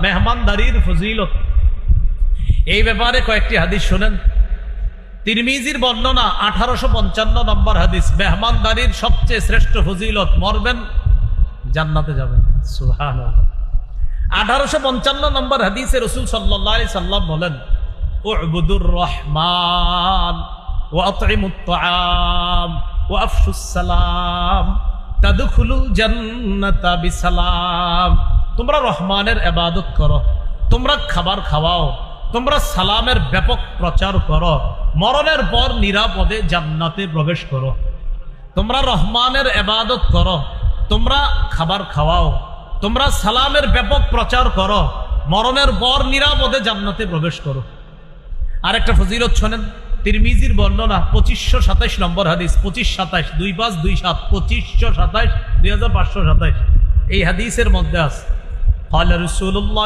মেহমানদারির ফজিলত, এই ব্যাপারে কয়েকটি হাদিস শুনেন। তিরমিজির বর্ণনা 1855 নম্বর হাদিস, মেহমানদারির সবচেয়ে শ্রেষ্ঠ ফজিলত, মরবেন জান্নাতে যাবেন। সুবহানাল্লাহ। 1855 নম্বর হাদিসে রাসূল সাল্লাল্লাহু আলাইহি সাল্লাম বলেন, উ'বুদুর রহমান ওয়া আত'ইমুত তাআম ওয়া আফশুস সালাম তাদখুলুল জান্নাতা বিসালাম। তোমরা রহমানের ইবাদত করো, তোমরা খাবার খাওয়াও, তোমরা সালামের ব্যাপক প্রচার করো, মরণের পর নিরাপদে জান্নাতে প্রবেশ করো। তোমরা রহমানের ইবাদত করো, তোমরা খাবার খাওয়াও, তোমরা সালামের ব্যাপক প্রচার করো, মরণের পর নিরাপদে জান্নাতে প্রবেশ করো। আরেকটা ফজিলত শোনেন, তিরমিজির বর্ণনা 2527 নম্বর হাদিস, 2527 2527 2527 2527 এই হাদিসের মধ্যে আছে, قال رسول الله